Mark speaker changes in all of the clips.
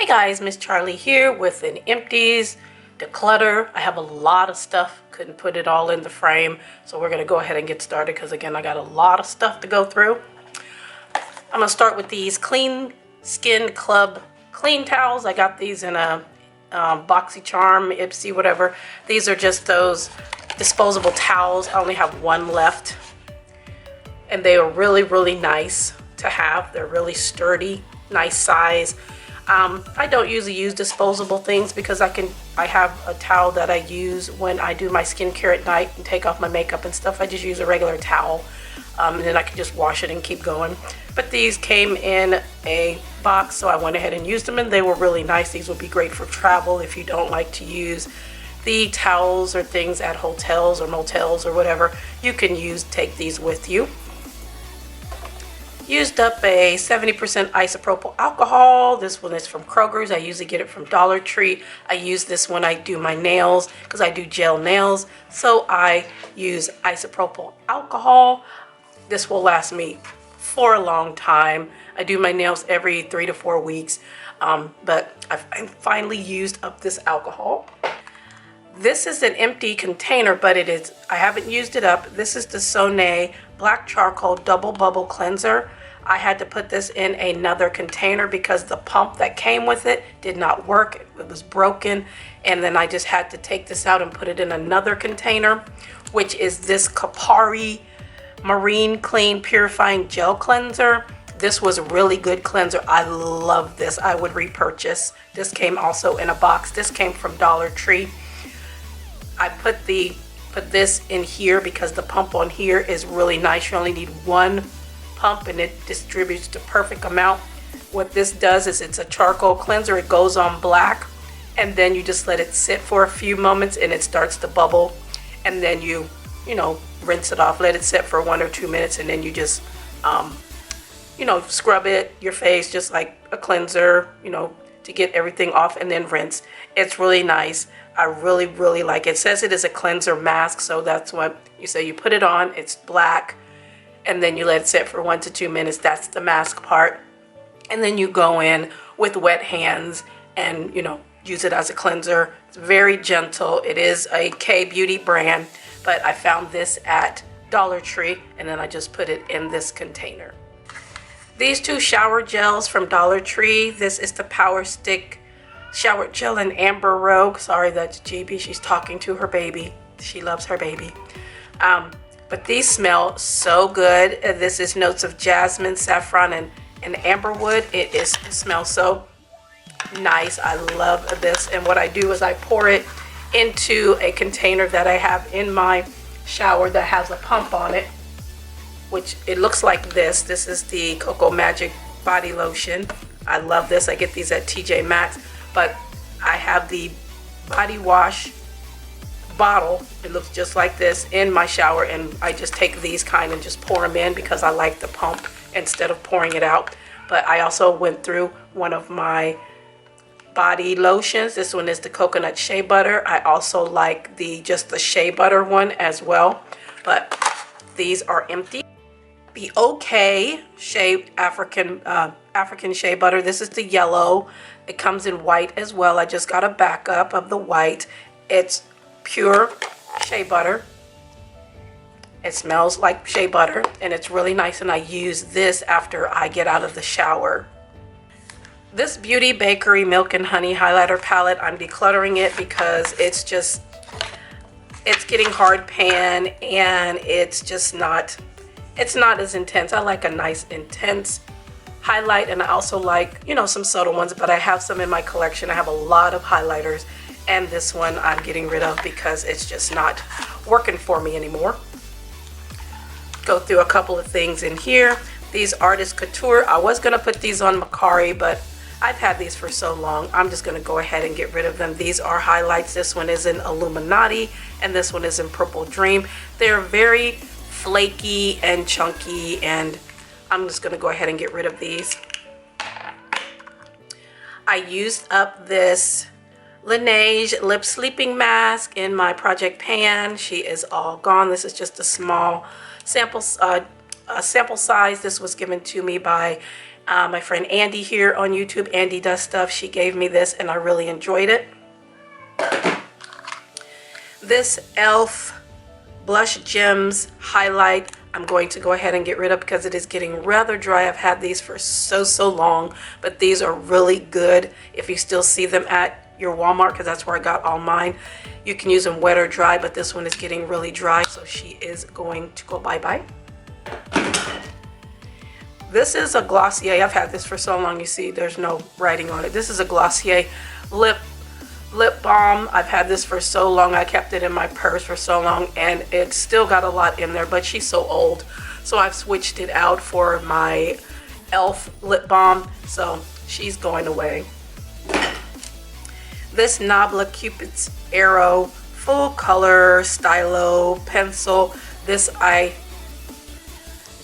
Speaker 1: guys, Miss Charlie here with an Empties Declutter. I have a lot of stuff, couldn't put it all in the frame, so we're going to go ahead and get started because again I got a lot of stuff to go through. I'm going to start with these Clean Skin Club clean towels. I got these in a BoxyCharm, Ipsy, whatever. These are just those disposable towels. I only have one left, and they are really nice to have. They're really sturdy, nice size. I don't usually use disposable things because I have a towel that I use when I do my skincare at night and take off my makeup and stuff. I just use a regular towel, and then I can just wash it and keep going. But these came in a box, so I went ahead and used them, and they were really nice. These would be great for travel if you don't like to use the towels or things at hotels or motels or whatever. You can take these with you. Used up a 70% isopropyl alcohol. This one is from Kroger's. I usually get it from Dollar Tree. I use this when I do my nails because I do gel nails. So I use isopropyl alcohol. This will last me for a long time. I do my nails every 3 to 4 weeks. But I finally used up this alcohol. This is an empty container, but I haven't used it up. This is the Sonay Black Charcoal Double Bubble Cleanser. I had to put this in another container because the pump that came with it did not work. It was broken, and then I just had to take this out and put it in another container, which is this Kapari Marine Clean Purifying Gel Cleanser. This was a really good cleanser. I love this. I would repurchase. This came also in a box. This came from Dollar Tree. I put this in here because the pump on here is really nice. You only need one pump and it distributes the perfect amount. What this does is it's a charcoal cleanser. It goes on black, and then you just let it sit for a few moments and it starts to bubble, and then you rinse it off, let it sit for 1 or 2 minutes, and then you just scrub your face just like a cleanser, to get everything off, and then rinse. It's really nice. I really like it. It says it is a cleanser mask, so that's what you say. You put it on, it's black, and then you let it sit for 1 to 2 minutes. That's the mask part. And then you go in with wet hands and use it as a cleanser. It's very gentle. It is a K-Beauty brand, but I found this at Dollar Tree, and then I just put it in this container. These two shower gels from Dollar Tree. This is the Power Stick Shower Gel in Amber Rogue. Sorry, that's GB. She's talking to her baby. She loves her baby. But these smell so good. This is notes of jasmine, saffron, and amberwood. It smells so nice. I love this. And what I do is I pour it into a container that I have in my shower that has a pump on it, which it looks like this. This is the Cocoa Magic Body Lotion. I love this. I get these at TJ Maxx, but I have the body wash bottle. It looks just like this in my shower, and I just take these kind and just pour them in because I like the pump instead of pouring it out. But I also went through one of my body lotions. This one is the coconut shea butter. I also like just the shea butter one as well, but these are empty. The OK Shea African shea butter. This is the yellow. It comes in white as well. I just got a backup of the white. It's pure shea butter. It smells like shea butter, and it's really nice, and I use this after I get out of the shower. This Beauty Bakery Milk and Honey highlighter palette, I'm decluttering it because it's getting hard pan, and it's not as intense. I like a nice intense highlight, and I also like some subtle ones, but I have some in my collection. I have a lot of highlighters, and this one I'm getting rid of because it's just not working for me anymore. Go through a couple of things in here. These Artist Couture, I was going to put these on Macari, but I've had these for so long, I'm just going to go ahead and get rid of them. These are highlights. This one is in Illuminati, and this one is in Purple Dream. They're very flaky and chunky, and I'm just going to go ahead and get rid of these. I used up this Laneige Lip Sleeping Mask in my Project Pan. She is all gone. This is just a small sample size. This was given to me by My friend Andy here on YouTube, Andy Does Stuff, she gave me this and I really enjoyed it. This e.l.f. Blush Gems Highlight, I'm going to go ahead and get rid of because it is getting rather dry. I've had these for so long, but these are really good. If you still see them at your Walmart, because that's where I got all mine, you can use them wet or dry, but this one is getting really dry, so she is going to go bye-bye. This is a Glossier. I've had this for so long, you see there's no writing on it. This is a Glossier lip balm. I've had this for so long. I kept it in my purse for so long and it's still got a lot in there, but she's so old, so I've switched it out for my e.l.f. lip balm, so she's going away. This Nabla Cupid's Arrow full color stylo pencil, this I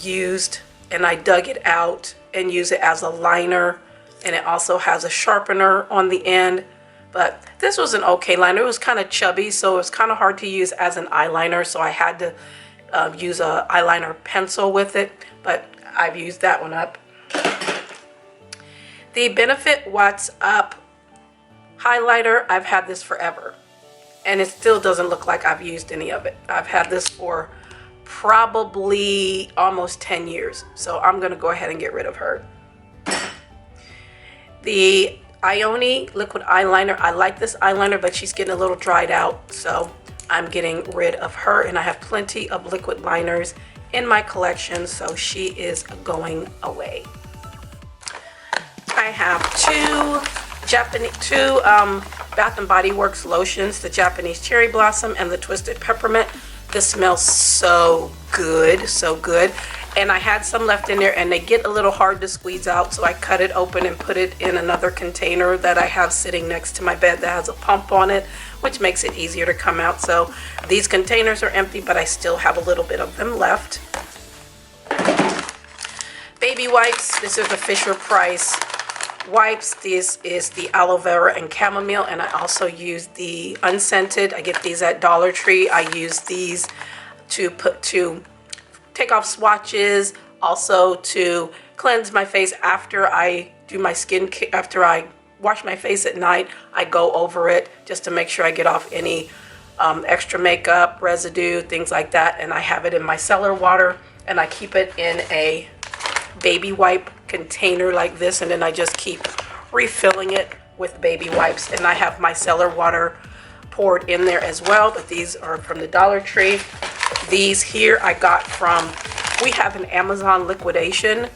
Speaker 1: used and I dug it out and use it as a liner, and it also has a sharpener on the end. But this was an okay liner. It was kind of chubby, so it was kind of hard to use as an eyeliner, so I had to use a eyeliner pencil with it, but I've used that one up. The Benefit What's Up highlighter, I've had this forever, and it still doesn't look like I've used any of it. I've had this for probably almost 10 years, so I'm going to go ahead and get rid of her. The Ioni liquid eyeliner, I like this eyeliner, but she's getting a little dried out, so I'm getting rid of her, and I have plenty of liquid liners in my collection, so she is going away. I have two Bath & Body Works lotions, the Japanese Cherry Blossom and the Twisted Peppermint. This smells so good, and I had some left in there and they get a little hard to squeeze out, so I cut it open and put it in another container that I have sitting next to my bed that has a pump on it, which makes it easier to come out. So these containers are empty, but I still have a little bit of them left. Baby wipes, this is the Fisher Price wipes. This is the aloe vera and chamomile, and I also use the unscented. I get these at Dollar Tree. I use these to take off swatches, also to cleanse my face after I do my after I wash my face at night. I go over it just to make sure I get off any extra makeup, residue, things like that, and I have it in my cellar water, and I keep it in a baby wipe container like this, and then I just keep refilling it with baby wipes, and I have my cellar water poured in there as well, but these are from the Dollar Tree. These here I got from, we have an Amazon liquidation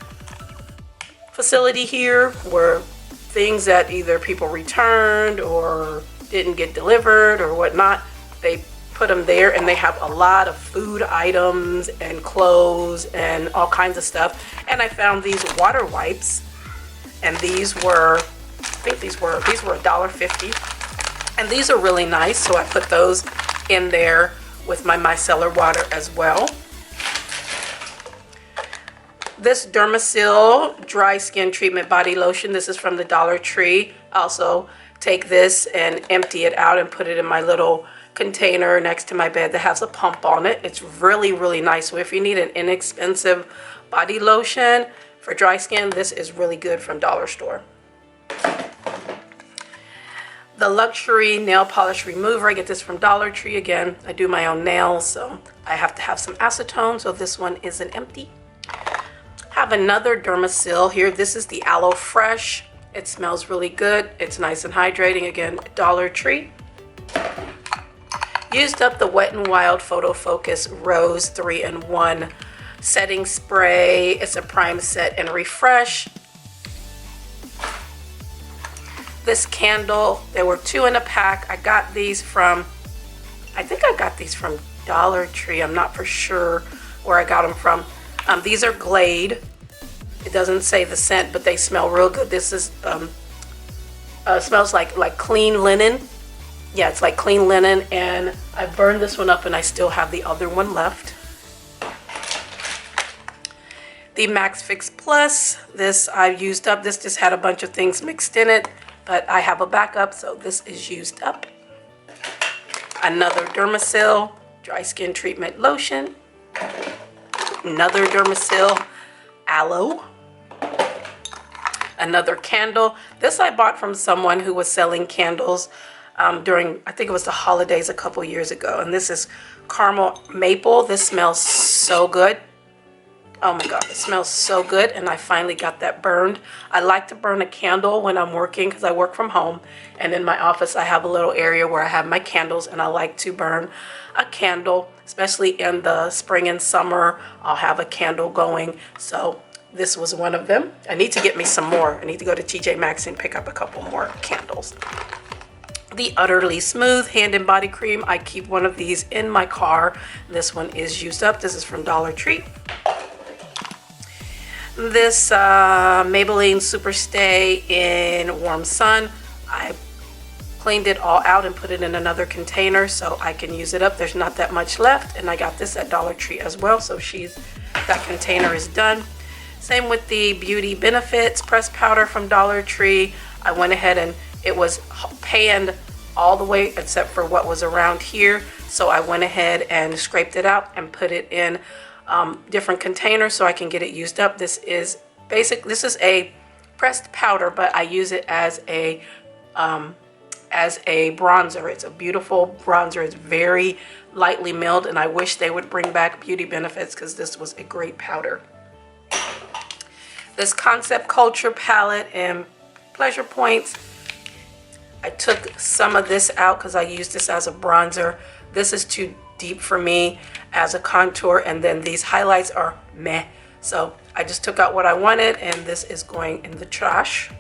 Speaker 1: facility here where things that either people returned or didn't get delivered or whatnot, they put them there, and they have a lot of food items and clothes and all kinds of stuff. And I found these water wipes, and these were, I think these were $1.50, and these are really nice, so I put those in there with my micellar water as well. This Dermasil Dry Skin Treatment Body Lotion, this is from the Dollar Tree. I also take this and empty it out and put it in my little container next to my bed that has a pump on it. It's really nice. So if you need an inexpensive body lotion for dry skin, this is really good from Dollar Store. The Luxury Nail Polish Remover, I get this from Dollar Tree. Again, I do my own nails, so I have to have some acetone, so this one isn't empty. Have another Dermasil here. This is the Aloe Fresh. It smells really good. It's nice and hydrating. Again, Dollar Tree. Used up the Wet n Wild Photo Focus Rose 3-in-1 setting spray. It's a prime, set, and refresh. This candle, there were 2 in a pack. I got these from, I think I got these from Dollar Tree. I'm not for sure where I got them from. These are Glade. It doesn't say the scent, but they smell real good. This is smells like clean linen. Yeah, it's like clean linen, and I burned this one up and I still have the other one left. The Max Fix Plus, this I've used up. This just had a bunch of things mixed in it, but I have a backup, so this is used up. Another Dermasil Dry Skin Treatment Lotion. Another Dermasil Aloe. another candle. This I bought from someone who was selling candles during, I think it was the holidays a couple years ago. And this is caramel maple. This smells so good. Oh my God, it smells so good. And I finally got that burned. I like to burn a candle when I'm working because I work from home. And in my office, I have a little area where I have my candles, and I like to burn a candle, especially in the spring and summer. I'll have a candle going. So this was one of them. I need to get me some more. I need to go to TJ Maxx and pick up a couple more candles. The Utterly Smooth Hand and Body Cream. I keep one of these in my car. This one is used up. This is from Dollar Tree. This Maybelline Super Stay in Warm Sun. I cleaned it all out and put it in another container so I can use it up. There's not that much left, and I got this at Dollar Tree as well, so that container is done. Same with the Beauty Benefits pressed powder from Dollar Tree. I went ahead and it was panned all the way except for what was around here, so I went ahead and scraped it out and put it in different containers so I can get it used up. This is a pressed powder, but I use it as a bronzer. It's a beautiful bronzer. It's very lightly milled, and I wish they would bring back Beauty Benefits because this was a great powder. This Concept Culture palette and Pleasure Points. I took some of this out because I used this as a bronzer. This is too deep for me as a contour, and then these highlights are meh. So I just took out what I wanted, and this is going in the trash.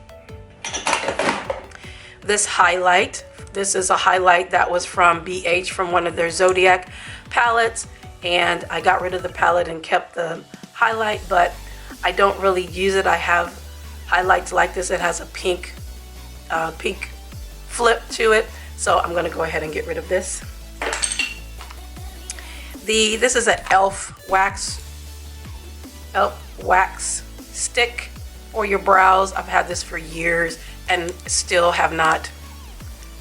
Speaker 1: This highlight, this is a highlight that was from BH from one of their Zodiac palettes, and I got rid of the palette and kept the highlight, but I don't really use it. I have highlights like this. It has a pink flip to it, so I'm gonna go ahead and get rid of this. This is an elf wax stick for your brows. I've had this for years and still have not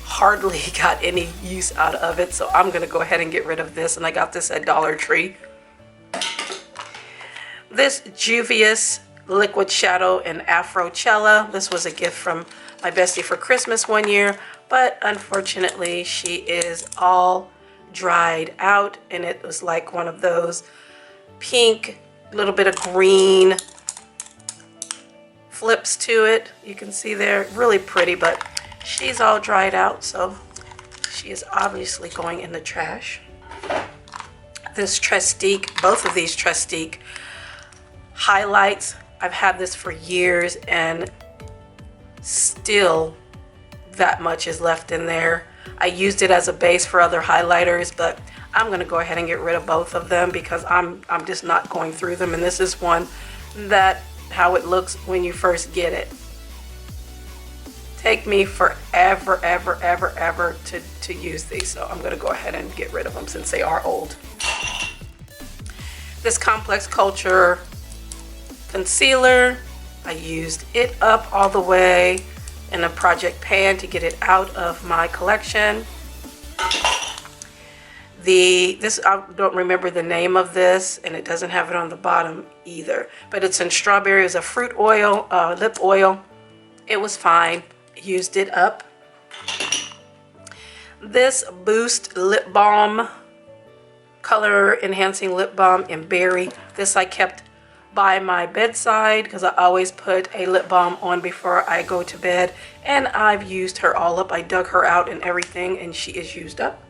Speaker 1: hardly got any use out of it, so I'm gonna go ahead and get rid of this, and I got this at Dollar Tree. This Juvia's Liquid Shadow in Afrochella. This was a gift from my bestie for Christmas one year, but unfortunately she is all dried out, and it was like one of those pink, little bit of green flips to it. You can see there, really pretty, but she's all dried out, so she is obviously going in the trash. This Trestique, both of these Trestique highlights, I've had this for years and still that much is left in there. I used it as a base for other highlighters, but I'm gonna go ahead and get rid of both of them because I'm just not going through them. And this is one that how it looks when you first get it. Take me forever, ever to use these, so I'm gonna go ahead and get rid of them since they are old. This Complex Culture concealer, I used it up all the way in a project pan to get it out of my collection. This I don't remember the name of this, and it doesn't have it on the bottom either, but it's in strawberry. It's a fruit oil, lip oil. It was fine. Used it up. This Boost lip balm, color enhancing lip balm in berry. This I kept by my bedside because I always put a lip balm on before I go to bed, and I've used her all up. I dug her out and everything, and she is used up.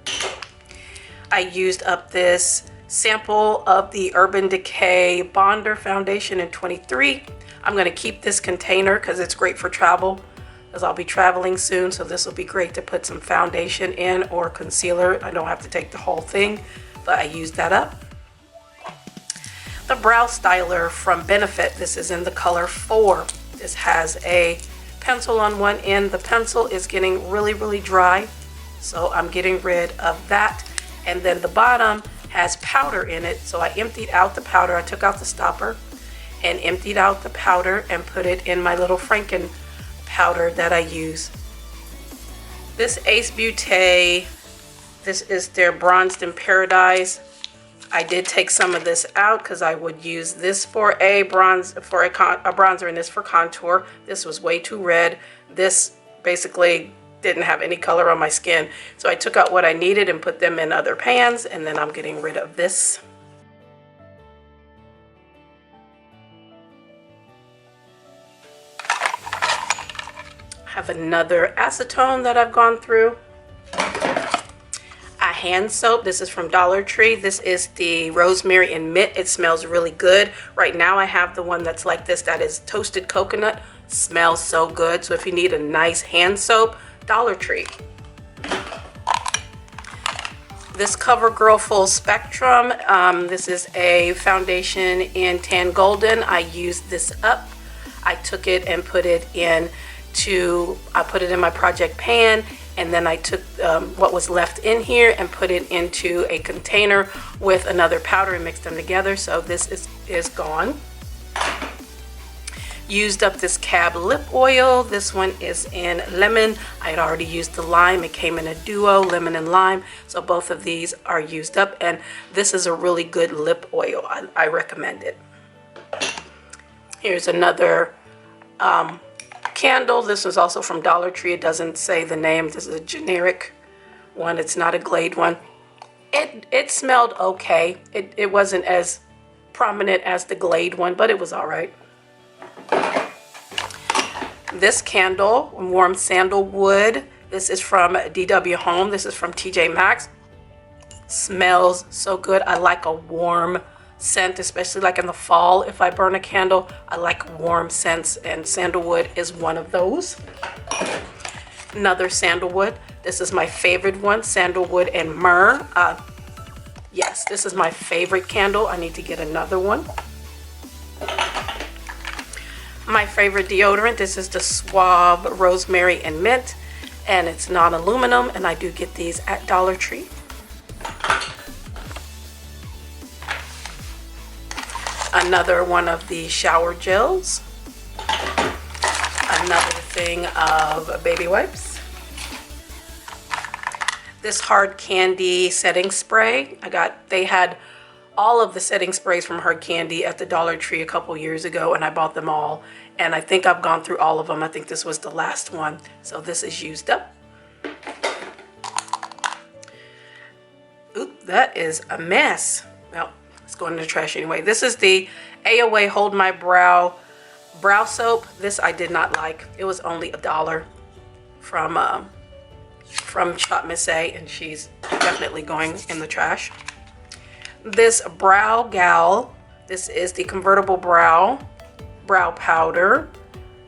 Speaker 1: I used up this sample of the Urban Decay Bonder Foundation in 23. I'm going to keep this container because it's great for travel, because I'll be traveling soon, so this will be great to put some foundation in or concealer. I don't have to take the whole thing, but I used that up. The Brow Styler from Benefit. This is in the color 4. This has a pencil on one end. The pencil is getting really dry, so I'm getting rid of that. And then the bottom has powder in it, so I emptied out the powder. I took out the stopper and emptied out the powder and put it in my little Franken powder that I use. This Ace Beauté, this is their Bronzed in Paradise I did take some of this out because I would use this for a bronzer and this for contour. This was way too red. This basically didn't have any color on my skin. So I took out what I needed and put them in other pans, and then I'm getting rid of this. I have another acetone that I've gone through. A hand soap. This is from Dollar Tree. This is the rosemary and mint. It smells really good. Right now I have the one that's like this, that is toasted coconut. Smells so good. So if you need a nice hand soap, Dollar Tree. This CoverGirl Full Spectrum. This is a foundation in Tan Golden. I used this up. I took it and put it in I put it in my project pan, and then I took what was left in here and put it into a container with another powder and mixed them together. So this is gone. Used up this Cab lip oil. This one is in lemon. I had already used the lime. It came in a duo, lemon and lime. So both of these are used up, and this is a really good lip oil. I recommend it. Here's another candle. This was also from Dollar Tree. It doesn't say the name. This is a generic one. It's not a Glade one. It smelled okay. It wasn't as prominent as the Glade one, but it was all right. This candle, warm sandalwood. This is from DW Home. This is from TJ Maxx. Smells so good. I like a warm scent, especially like in the fall. If I burn a candle, I like warm scents, and sandalwood is one of those. Another sandalwood. This is my favorite one, sandalwood and myrrh. Yes, this is my favorite candle. I need to get another one. My favorite deodorant. This is the Suave Rosemary and Mint, and it's non-aluminum, and I do get these at Dollar Tree. Another one of the shower gels. Another thing of baby wipes. This Hard Candy setting spray. They had all of the setting sprays from Hard Candy at the Dollar Tree a couple years ago, and I bought them all, and I think I've gone through all of them. I think this was the last one. So this is used up. Oop, that is a mess. Well, it's going in the trash anyway. This is the AOA Hold My Brow soap. This I did not like. It was only $1 from Shop Miss A, and she's definitely going in the trash. This Brow Gal. This is the convertible brow powder.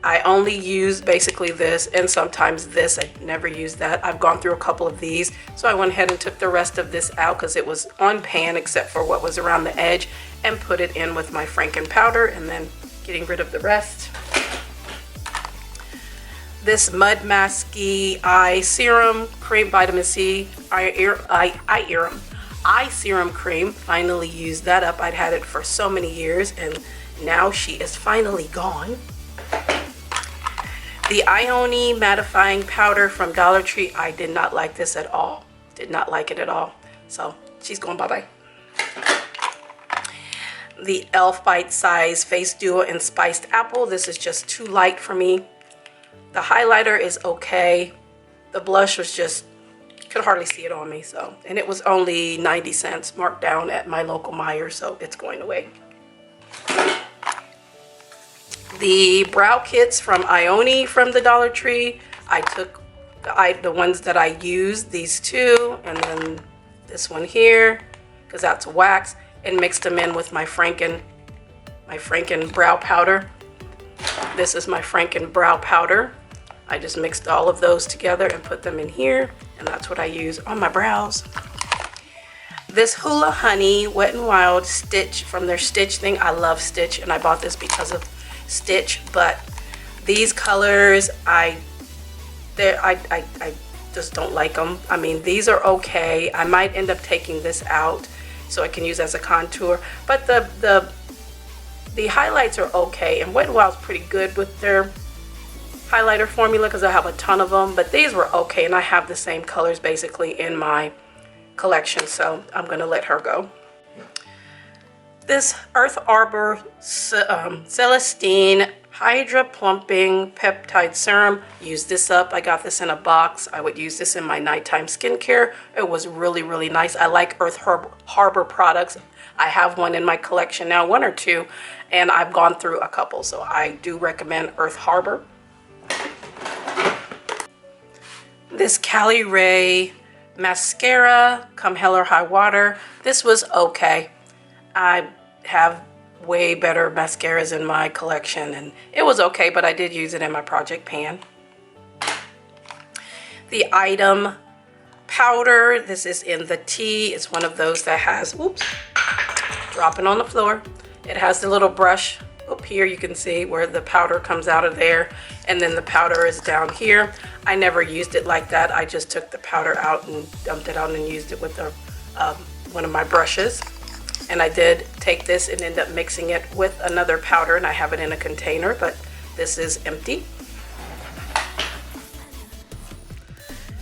Speaker 1: I only use basically this and sometimes this. I never use that. I've gone through a couple of these, so I went ahead and took the rest of this out because it was on pan except for what was around the edge, and put it in with my Franken powder, and then getting rid of the rest. This Mud Masky Eye Serum Cream Vitamin C Eye Serum Cream. Finally used that up. I'd had it for so many years, and now she is finally gone. The Ione Mattifying Powder from Dollar Tree. I did not like this at all. Did not like it at all. So she's going bye-bye. The e.l.f. Bite Size Face Duo in Spiced Apple. This is just too light for me. The highlighter is okay. The blush was just, could hardly see it on me. So, and it was only 90 cents marked down at my local Meijer, so it's going away. The brow kits from Ione from the Dollar Tree. I took the ones that I used, these two, and then this one here, because that's wax, and mixed them in with my Franken brow powder. This is my Franken brow powder. I just mixed all of those together and put them in here, and that's what I use on my brows. This Hula Honey Wet n Wild Stitch from their Stitch thing. I love Stitch, and I bought this because of Stitch, but these colors, I just don't like them. I mean, these are okay. I might end up taking this out so I can use as a contour, but the highlights are okay, and Wet n Wild's pretty good with their highlighter formula because I have a ton of them, but these were okay, and I have the same colors basically in my collection, so I'm gonna let her go. This Earth Arbor Celestine Hydra Plumping Peptide Serum. Use this up. I got this in a box. I would use this in my nighttime skincare. It was really, really nice. I like Earth Harbor products. I have one in my collection now, one or two, and I've gone through a couple, so I do recommend Earth Harbor. This Cali Ray mascara, Come Hell or High Water. This was okay. I have way better mascaras in my collection, and it was okay, but I did use it in my project pan. The Item powder, this is in the tea. It's one of those that has, oops, dropping on the floor. It has the little brush up here. You can see where the powder comes out of there, and then the powder is down here. I never used it like that. I just took the powder out and dumped it out and used it with one of my brushes. And I did take this and end up mixing it with another powder, and I have it in a container, but this is empty.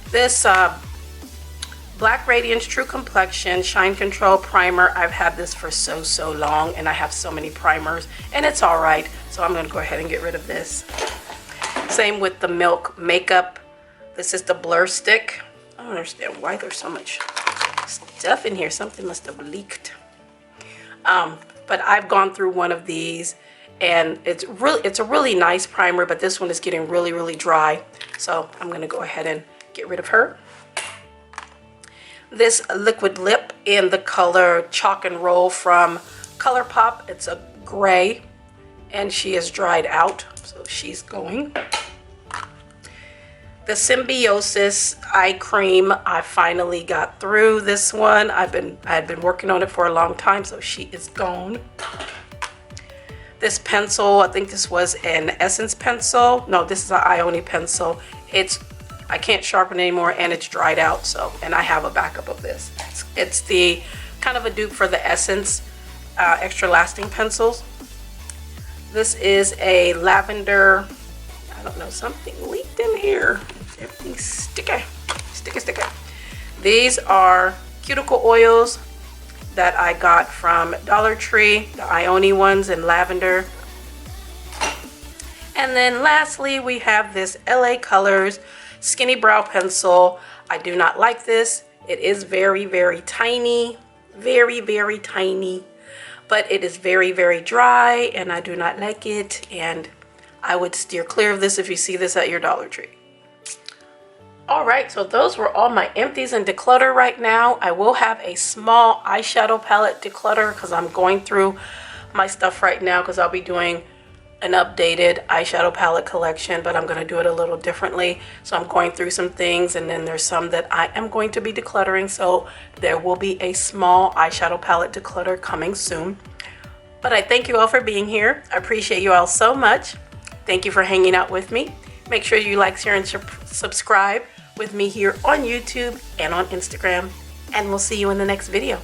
Speaker 1: This Black Radiance True Complexion Shine Control Primer. I've had this for so long, and I have so many primers, and it's all right. So I'm gonna go ahead and get rid of this. Same with the Milk Makeup. This is the Blur Stick. I don't understand why there's so much stuff in here. Something must have leaked. But I've gone through one of these, and it's a really nice primer, but this one is getting really dry. So I'm gonna go ahead and get rid of her. This liquid lip in the color Chalk and Roll from ColourPop. It's a gray, and she is dried out, so she's going. The Symbiosis Eye Cream, I finally got through this one. I had been working on it for a long time, so she is gone. This pencil, I think this was an Essence pencil. No, this is an Ione pencil. I can't sharpen anymore, and it's dried out, so, and I have a backup of this. It's the kind of a dupe for the Essence Extra Lasting pencils. This is a lavender, I don't know, something leaked in here. Everything's sticky. These are cuticle oils that I got from Dollar Tree, the Ione ones in lavender. And then lastly, we have this LA Colors Skinny Brow Pencil. I do not like this. It is very tiny, very tiny, but it is very dry, and I do not like it, and I would steer clear of this if you see this at your Dollar Tree. Alright, so those were all my empties and declutter right now. I will have a small eyeshadow palette declutter because I'm going through my stuff right now, because I'll be doing an updated eyeshadow palette collection, but I'm going to do it a little differently. So I'm going through some things, and then there's some that I am going to be decluttering, so there will be a small eyeshadow palette declutter coming soon. But I thank you all for being here. I appreciate you all so much. Thank you for hanging out with me. Make sure you like, share, and subscribe with me here on YouTube and on Instagram, and we'll see you in the next video.